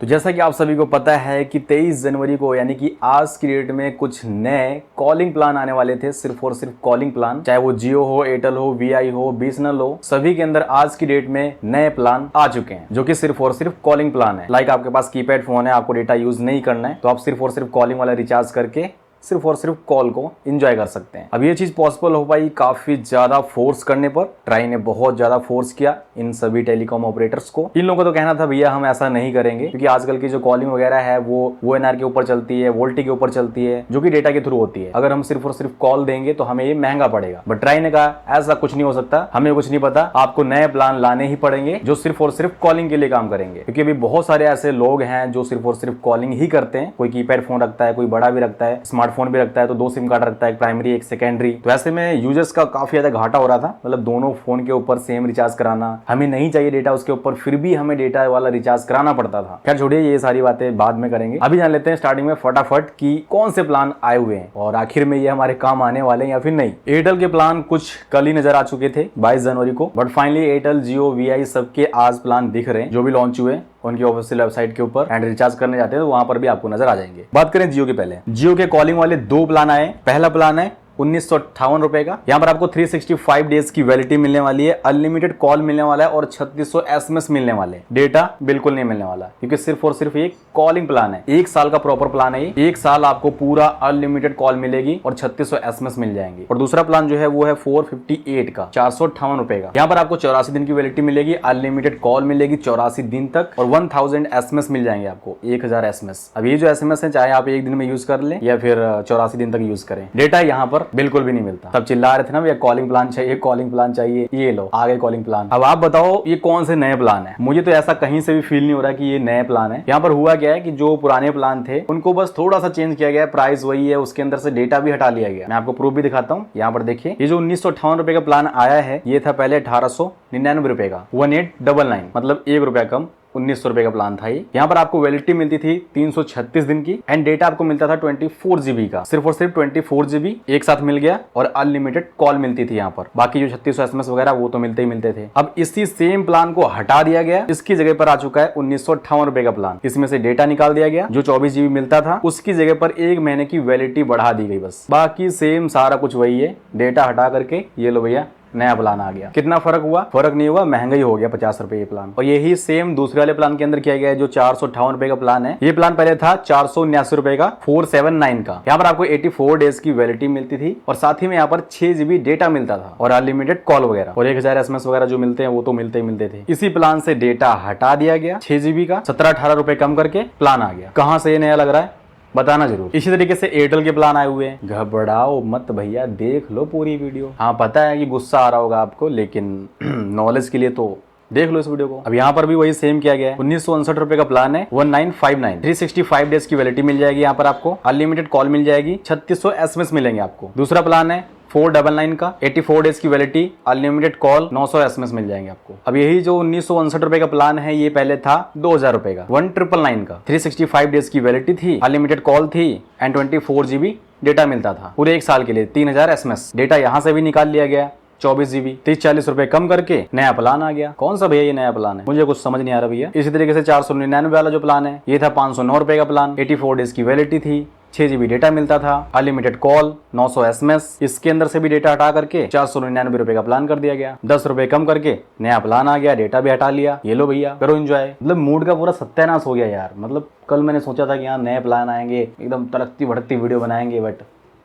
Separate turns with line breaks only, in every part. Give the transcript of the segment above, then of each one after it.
तो जैसा कि आप सभी को पता है कि 23 जनवरी को यानी कि आज की डेट में कुछ नए कॉलिंग प्लान आने वाले थे, सिर्फ और सिर्फ कॉलिंग प्लान, चाहे वो जियो हो, एयरटेल हो, वीआई हो, बीएसएनएल हो, सभी के अंदर आज की डेट में नए प्लान आ चुके हैं जो कि सिर्फ और सिर्फ कॉलिंग प्लान है। लाइक आपके पास कीपैड फोन है, आपको डेटा यूज नहीं करना है, तो आप सिर्फ और सिर्फ कॉलिंग वाला रिचार्ज करके सिर्फ और सिर्फ कॉल को एंजॉय कर सकते हैं। अब ये चीज पॉसिबल हो पाई काफी ज्यादा फोर्स करने पर। ट्राई ने बहुत ज्यादा फोर्स किया इन सभी टेलीकॉम ऑपरेटर्स को। इन लोगों को तो कहना था भैया हम ऐसा नहीं करेंगे, क्योंकि आजकल की जो कॉलिंग वगैरह है वो एनआर के ऊपर चलती है, वोल्टी के ऊपर चलती है, जो कि डेटा के थ्रू होती है। अगर हम सिर्फ और सिर्फ कॉल देंगे तो हमें ये महंगा पड़ेगा। बट ट्राई ने कहा ऐसा कुछ नहीं हो सकता, हमें कुछ नहीं पता, आपको नए प्लान लाने ही पड़ेंगे जो सिर्फ और सिर्फ कॉलिंग के लिए काम करेंगे। क्योंकि अभी बहुत सारे ऐसे लोग हैं जो सिर्फ और सिर्फ कॉलिंग ही करते हैं। कोई कीपैड फोन रखता है, कोई बड़ा भी रखता है, स्मार्टफोन भी रखता है, तो सिम कार्ड रखता है, एक प्राइमरी एक सेकेंडरी। तो ऐसे में यूजर्स का काफी ज्यादा घाटा हो रहा था। मतलब दोनों फोन के ऊपर सेम रिचार्ज कराना, हमें नहीं चाहिए डेटा उसके ऊपर, फिर भी हमें डेटा वाला रिचार्ज कराना पड़ता था। खैर छोड़िए, ये सारी बातें बाद में करेंगे। अभी जान लेते हैं स्टार्टिंग में फटाफट कि कौन से प्लान आए हुए हैं और आखिर में ये हमारे काम आने वाले हैं या फिर नहीं। एयरटेल के प्लान कुछ कल ही नजर आ चुके थे 22 जनवरी को, but finally Airtel, Jio, VI सबके आज प्लान दिख रहे हैं जो भी लॉन्च हुए उनकी ऑफिशियल वेबसाइट के ऊपर। एंड रिचार्ज करने जाते हैं तो वहां पर भी आपको नजर आ जाएंगे। बात करें जियो के, पहले जियो के कॉलिंग वाले दो प्लान आए। पहला प्लान है 1958 रुपए का। यहाँ पर आपको 365 डेज की वैलिडिटी मिलने वाली है, अनलिमिटेड कॉल मिलने वाला है और 3600 एसएमएस मिलने वाले। डेटा बिल्कुल नहीं मिलने वाला, क्योंकि सिर्फ और सिर्फ एक कॉलिंग प्लान है। एक साल का प्रॉपर प्लान है ये। एक साल आपको पूरा अनलिमिटेड कॉल मिलेगी और 3600 एसएमएस मिल जाएंगे। और दूसरा प्लान जो है वो है 458 का, 458 रुपए का। यहाँ पर आपको 84 दिन की वैलिडिटी मिलेगी, अनलिमिटेड कॉल मिलेगी 84 दिन तक और 1000 एसएमएस मिल जाएंगे आपको, 1000 एसएमएस। अब ये जो एसएमएस है चाहे आप एक दिन में यूज कर लें या फिर 84 दिन तक यूज करें, डेटा यहाँ पर बिल्कुल भी नहीं मिलता। तब चिल्ला रहे थे ना भैया कॉलिंग प्लान चाहिए, कॉलिंग प्लान चाहिए, ये लो आ गए कॉलिंग प्लान। अब आप बताओ ये कौन से नए प्लान है? मुझे तो ऐसा कहीं से भी फील नहीं हो रहा कि ये नए प्लान है। यहाँ पर हुआ क्या है कि जो पुराने प्लान थे उनको बस थोड़ा सा चेंज किया गया, प्राइस वही है, उसके अंदर से डेटा भी हटा लिया गया। मैं आपको प्रूफ भी दिखाता हूँ। यहाँ पर देखिए, ये जो 1958 रुपए का प्लान आया है ये था पहले 1899 रुपए का, 1899, मतलब ₹1 कम, 1900 रुपए का प्लान था ये। यहाँ पर आपको वैलिडिटी मिलती थी 336 दिन की एंड डेटा आपको मिलता था 24 GB का। सिर्फ और सिर्फ 24 GB एक साथ मिल गया और अनलिमिटेड कॉल मिलती थी यहाँ पर। बाकी जो 3600 एसएमएस वगैरह वो तो मिलते ही मिलते थे। अब इसी सेम प्लान को हटा दिया गया, इसकी जगह पर आ चुका है 1958 रुपए का प्लान। इसमें से डेटा निकाल दिया गया, जो 24 GB मिलता था उसकी जगह पर 1 महीने की वैलिडिटी बढ़ा दी गई बस। बाकी सेम सारा कुछ वही है, डेटा हटा करके ये लो भैया नया प्लान आ गया। कितना फर्क हुआ? फर्क नहीं हुआ, महंगा ही हो गया 50 रुपए ये प्लान। और यही सेम दूसरे वाले प्लान के अंदर किया गया है जो 458 रुपए का प्लान है। ये प्लान पहले था 479 रुपए का, 479 का। यहाँ पर आपको 84 डेज की वैलिडिटी मिलती थी और साथ ही में यहाँ पर 6 GB डेटा मिलता था और अनलिमिटेड कॉल वगैरह और 1000 एसएमएस वगैरह जो मिलते हैं वो तो मिलते ही मिलते थे। इसी प्लान से डेटा हटा दिया गया, 6 GB का 17-18 रुपए कम करके प्लान आ गया। कहाँ से ये नया लग रहा है बताना जरूर। इसी तरीके से एयरटेल के प्लान आए हुए हैं। घबराओ मत भैया, देख लो पूरी वीडियो। हाँ पता है कि गुस्सा आ रहा होगा आपको, लेकिन नॉलेज के लिए तो देख लो इस वीडियो को। अब यहाँ पर भी वही सेम किया गया है। 1959 रुपए का प्लान है, 1959, 365 डेज की वैलिडिटी मिल जाएगी यहाँ पर आपको, अनलिमिटेड कॉल मिल जाएगी, 3600 एसएमएस मिलेंगे आपको। दूसरा प्लान है 499 का, 84 डेज की वैलिडिटी, अनलिमिटेड कॉल, 900 एसएमएस मिल जाएंगे आपको। अब यही जो 1959 रुपए का प्लान है ये पहले था 2000 रुपए का, 1999 का, 365 डेज की वैलिडिटी थी, अनलिमिटेड कॉल थी एंड 24 GB डेटा मिलता था पूरे एक साल के लिए, 3000 एसएमएस। डेटा यहाँ से भी निकाल लिया गया, 24 GB, 30-40 रुपए कम करके नया प्लान आ गया। कौन सा भैया ये नया प्लान है? मुझे कुछ समझ नहीं आ रहा भैया। इसी तरीके से 499 वाला जो प्लान है ये था 509 रुपए का प्लान, 84 डेज की वैलिडिटी थी, 6 GB डेटा मिलता था, अनलिमिटेड कॉल, 900 एसएमएस। इसके अंदर से भी डेटा हटा करके 499 रुपए का प्लान कर दिया गया। 10 रुपए कम करके नया प्लान आ गया, डेटा भी हटा लिया। ये लो भैया करो एंजॉय। मतलब मूड का पूरा सत्यानाश हो गया यार। मतलब कल मैंने सोचा था कि यहाँ नए प्लान आएंगे, एकदम तड़कती भड़कती वीडियो बनाएंगे, बट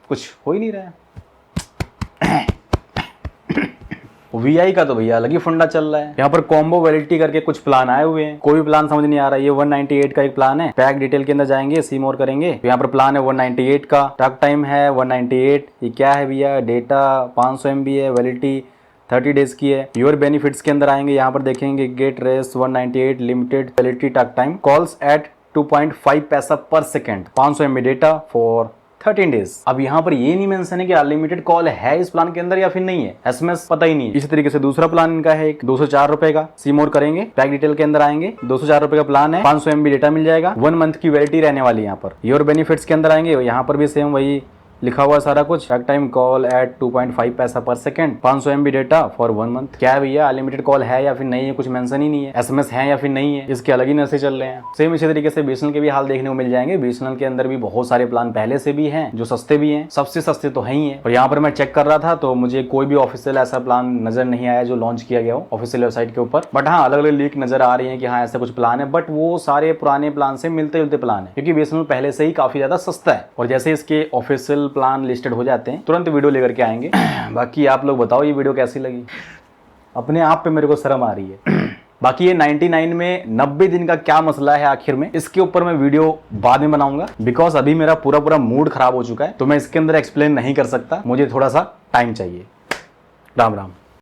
कुछ हो ही नहीं रहा है। वीआई का तो भैया अलग ही फंडा चल रहा है। यहाँ पर कॉम्बो वैलिडिटी करके कुछ प्लान आए हुए हैं, कोई भी प्लान समझ नहीं आ रहा है। ये 198 का एक प्लान है, पैक डिटेल के अंदर जाएंगे, सी मोर करेंगे तो यहाँ पर प्लान है 198 का, टॉक टाइम है 198। ये क्या है भैया? डेटा 500 MB है, वैलिडिटी 30 डेज की है। योर बेनिफिट्स के अंदर आएंगे, यहाँ पर देखेंगे get race 198, limited validity, talk time, calls at 2.5 paisa per second, 500 MB data for 13 days. अब यहाँ पर ये नहीं मेंशन है कि अनलिमिटेड कॉल है इस प्लान के अंदर या फिर नहीं है, एसएमएस पता ही नहीं है। इसी तरीके से दूसरा प्लान इनका है 204 रुपए का, सी मोर करेंगे, पैक डिटेल के अंदर आएंगे, 204 रुपए का प्लान है, 500 MB डेटा मिल जाएगा, 1 मंथ की वैलिडिटी रहने वाली है। यहाँ पर योर बेनिफिट्स के अंदर आएंगे, यहाँ पर भी सेम वही लिखा हुआ सारा कुछ। Talk time call at 2.5 paisa पर second, 500 MB data for 1 month. क्या है भैया, अनलिमिटेड कॉल है या फिर नहीं है, कुछ मेंशन ही नहीं है। SMS है या फिर नहीं है, इसके अलग ही नशे चल रहे हैं। सेम इसी तरीके से BSNL के भी हाल देखने को मिल जाएंगे। BSNL के अंदर भी बहुत सारे प्लान पहले से भी हैं जो सस्ते भी हैं, सबसे सस्ते तो है ही है। और यहाँ पर मैं चेक कर रहा था तो मुझे कोई भी ऑफिशियल ऐसा प्लान नजर नहीं आया जो लॉन्च किया गया हो ऑफिशियल वेबसाइट के ऊपर। बट हाँ, अलग अलग लीक नजर आ रही है कि हाँ ऐसा कुछ प्लान है, बट वो सारे पुराने प्लान से मिलते जुलते प्लान है, क्योंकि BSNL पहले से ही काफी ज्यादा सस्ता है। और जैसे इसके ऑफिशियल प्लान लिस्टेड हो जाते हैं तुरंत वीडियो लेकर के आएंगे। बाकी आप लोग बताओ ये वीडियो कैसी लगी। अपने आप पे मेरे को शर्म आ रही है। बाकी ये 99 में 90 दिन का क्या मसला है आखिर में, इसके ऊपर मैं वीडियो बाद में बनाऊंगा, बिकॉज अभी मेरा पूरा मूड खराब हो चुका है, तो मैं इसके अंदर एक्सप्लेन नहीं कर सकता, मुझे थोड़ा सा टाइम चाहिए। राम राम।